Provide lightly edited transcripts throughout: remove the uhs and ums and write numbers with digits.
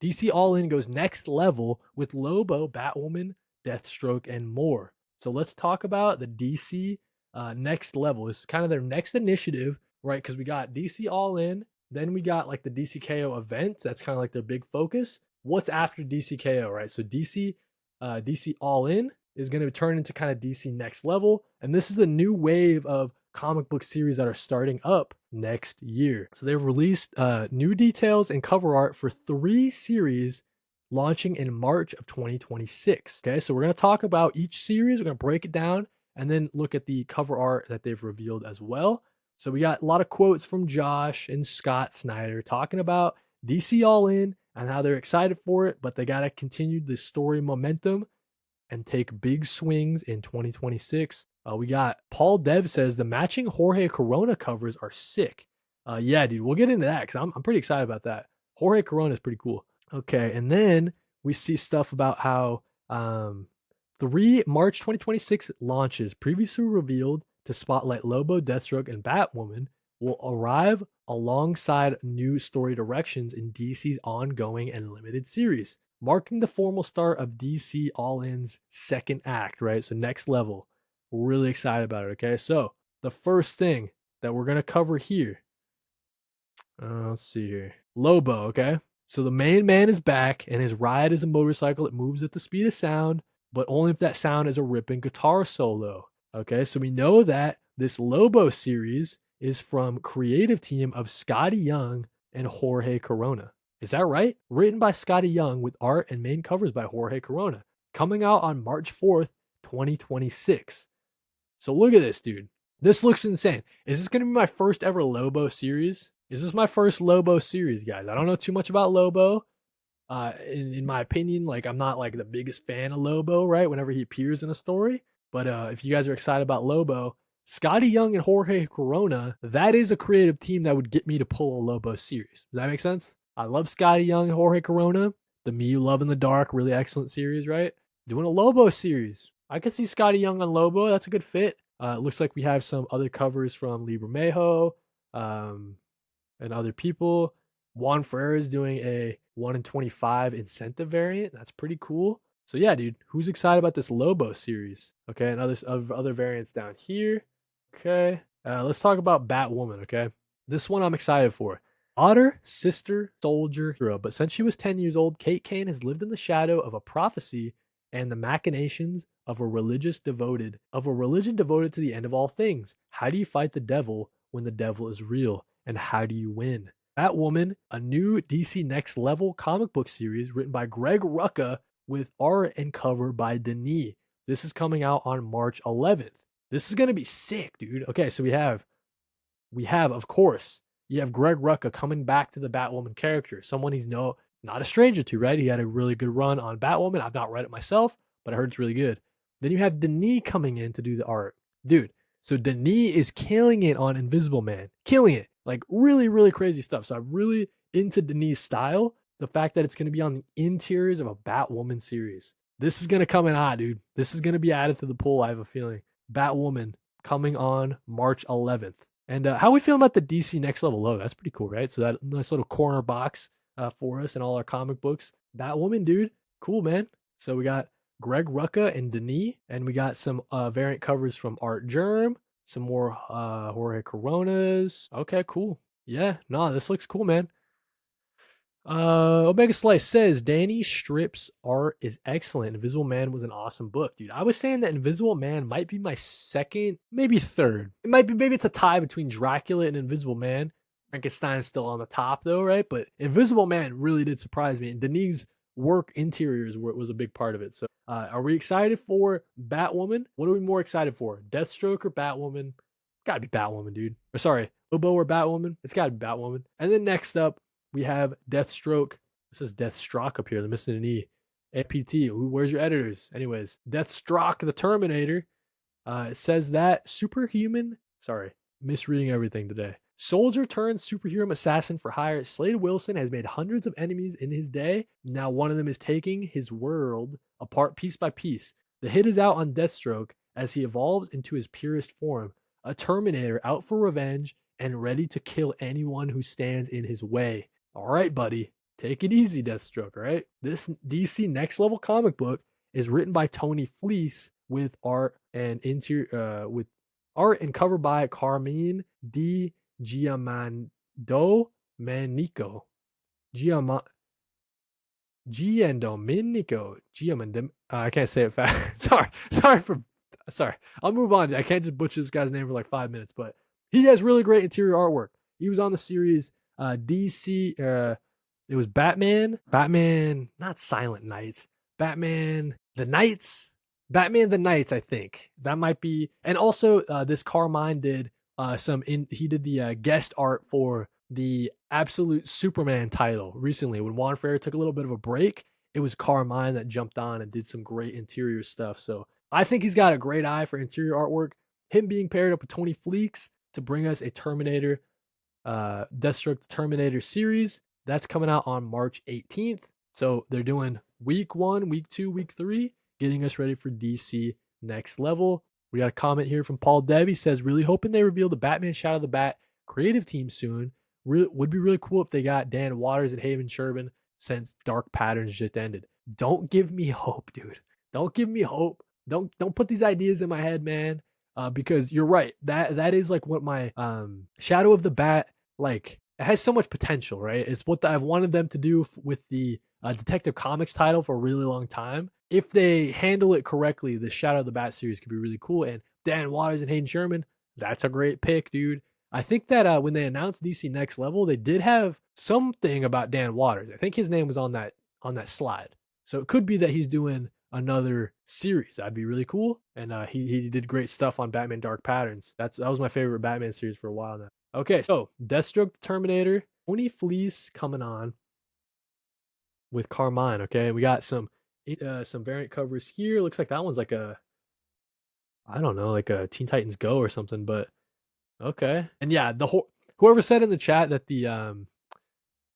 DC All In goes next level with Lobo, Batwoman, Deathstroke, and more. So let's talk about the DC next level. It's kind of their next initiative, right? Because we got DC All In, then we got like the DCKO event. That's kind of like their big focus. What's after DCKO, right? So DC All In is going to turn into kind of DC next level, and this is a new wave of comic book series that are starting up next year. So they've released new details and cover art for 3 series launching in March of 2026. Okay, so we're going to talk about each series. We're going to break it down and then look at the cover art that they've revealed as well. So we got a lot of quotes from Josh and Scott Snyder talking about DC All In and how they're excited for it, but they got to continue the story momentum and take big swings in 2026. We got Paul Dev says the matching Jorge Corona covers are sick. Yeah, dude, we'll get into that because I'm pretty excited about that. Jorge Corona is pretty cool. Okay, and then we see stuff about how 3 March 2026 launches previously revealed to spotlight Lobo, Deathstroke, and Batwoman will arrive alongside new story directions in DC's ongoing and limited series, marking the formal start of DC All In's second act, right? So next level. We're really excited about it, okay? So the first thing that we're going to cover here, let's see here. Lobo, okay? So the main man is back, and his ride is a motorcycle that moves at the speed of sound, but only if that sound is a ripping guitar solo. Okay, so we know that this Lobo series is from creative team of Scotty Young and Jorge Corona. Is that right? Written by Scotty Young with art and main covers by Jorge Corona. Coming out on March 4th, 2026. So look at this, dude. This looks insane. Is this going to be my first ever Lobo series? Is this my first Lobo series, guys? I don't know too much about Lobo. In my opinion, like I'm not like the biggest fan of Lobo, right? Whenever he appears in a story. But if you guys are excited about Lobo, Scotty Young and Jorge Corona, that is a creative team that would get me to pull a Lobo series. Does that make sense? I love Scotty Young and Jorge Corona. The Me You Love in the Dark, really excellent series, right? Doing a Lobo series. I could see Scotty Young on Lobo. That's a good fit. It looks like we have some other covers from Lee Bermejo and other people. Juan Ferrer is doing a 1 in 25 incentive variant. That's pretty cool. So yeah, dude, who's excited about this Lobo series? Okay, and other variants down here. Okay, let's talk about Batwoman. Okay, this one I'm excited for. Otter, sister, soldier, hero. But since she was 10 years old, Kate Kane has lived in the shadow of a prophecy and the machinations of a religion devoted to the end of all things. How do you fight the devil when the devil is real? And how do you win? Batwoman, a new DC Next Level comic book series written by Greg Rucka with art and cover by Denis. This is coming out on March 11th. This is going to be sick, dude. Okay, so we have, of course, you have Greg Rucka coming back to the Batwoman character, someone he's not a stranger to, right? He had a really good run on Batwoman. I've not read it myself, but I heard it's really good. Then you have Denis coming in to do the art. Dude, so Denis is killing it on Invisible Man. Killing it. Like really, really crazy stuff. So I'm really into Denis' style. The fact that it's going to be on the interiors of a Batwoman series. This is going to come in hot, dude. This is going to be added to the pool, I have a feeling. Batwoman coming on March 11th. And how are we feeling about the DC Next Level logo? That's pretty cool, right? So that nice little corner box for us and all our comic books. Batwoman, dude. Cool, man. So we got Greg Rucka and Denis, and we got some variant covers from Art Germ, some more Jorge Coronas. Okay, cool. Yeah, no, this looks cool, man. Omega Slice says Danny Strip's art is excellent. Invisible Man was an awesome book, dude. I was saying that Invisible Man might be my second, maybe third. It might be, maybe it's a tie between Dracula and Invisible Man. Frankenstein's still on the top though, right? But Invisible Man really did surprise me, and Denis' work interiors was a big part of it. So, are we excited for Batwoman? What are we more excited for, Deathstroke or Batwoman? Gotta be Batwoman, dude. Or sorry, Lobo or Batwoman? It's gotta be Batwoman. And then next up, we have Deathstroke. This is Deathstroke up here. They're missing an E. APT. Where's your editors? Anyways, Deathstroke the Terminator. It says that superhuman. Sorry, misreading everything today. Soldier turned superhero assassin for hire. Slade Wilson has made hundreds of enemies in his day. Now one of them is taking his world apart piece by piece. The hit is out on Deathstroke as he evolves into his purest form. A Terminator out for revenge and ready to kill anyone who stands in his way. All right, buddy. Take it easy, Deathstroke, right? This DC Next Level comic book is written by Tony Fleece with art and cover by Carmine Di Giamando Manico. Giama, Giandomenico. I can't say it fast. Sorry. I'll move on. I can't just butcher this guy's name for like 5 minutes, but he has really great interior artwork. He was on the series DC. It was Batman, not Silent Knights, Batman the Knights. I think that might be, and also this Carmine did he did the guest art for the Absolute Superman title recently when Juan Ferrer took a little bit of a break. It was Carmine that jumped on and did some great interior stuff. So I think he's got a great eye for interior artwork. Him being paired up with Tony Fleeks to bring us a Terminator, Deathstroke Terminator series that's coming out on March 18th. So they're doing week 1, week 2, week 3, getting us ready for DC Next Level. We got a comment here from Paul Deb. He says, really hoping they reveal the Batman Shadow of the Bat creative team soon. Would be really cool if they got Dan Waters and Haven Sherman since Dark Patterns just ended. Don't give me hope, dude. Don't give me hope. Don't put these ideas in my head, man. Because you're right. That is like what my Shadow of the Bat, like, it has so much potential, right? It's what I've wanted them to do with the Detective Comics title for a really long time. If they handle it correctly, the Shadow of the Bat series could be really cool. And Dan Waters and Hayden Sherman, that's a great pick, dude. I think that when they announced DC Next Level, they did have something about Dan Waters. I think his name was on that slide. So it could be that he's doing another series. That'd be really cool. And he did great stuff on Batman Dark Patterns. That was my favorite Batman series for a while now. Okay, so Deathstroke the Terminator, Tony Fleece coming on with Carmine. Okay, we got some variant covers here. Looks like that one's like I don't know, like a Teen Titans Go or something, but okay. And yeah, whoever said in the chat that the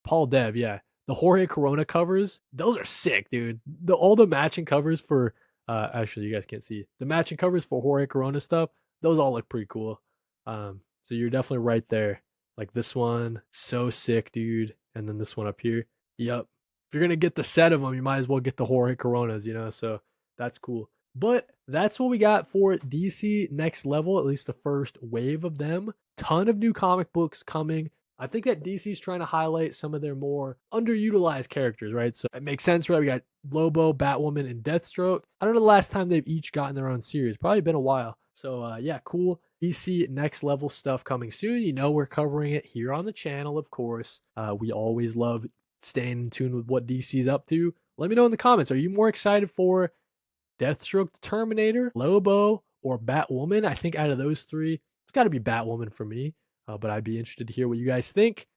Paul Dev, yeah, the Jorge Corona covers, those are sick, dude. All the matching covers for actually you guys can't see. The matching covers for Jorge Corona stuff, those all look pretty cool. So you're definitely right there. Like this one, so sick, dude. And then this one up here. Yep. If you're gonna get the set of them, you might as well get the Jorge Coronas, So that's cool. But that's what we got for DC Next Level, at least the first wave of them. Ton of new comic books coming. I think that DC's trying to highlight some of their more underutilized characters, right? So it makes sense, right? We got Lobo, Batwoman, and Deathstroke. I don't know the last time they've each gotten their own series. Probably been a while. So yeah, cool. DC Next Level stuff coming soon. We're covering it here on the channel, of course. We always love staying in tune with what DC's up to. Let me know in the comments. Are you more excited for Deathstroke the Terminator, Lobo, or Batwoman? I think out of those three, it's got to be Batwoman for me. But I'd be interested to hear what you guys think.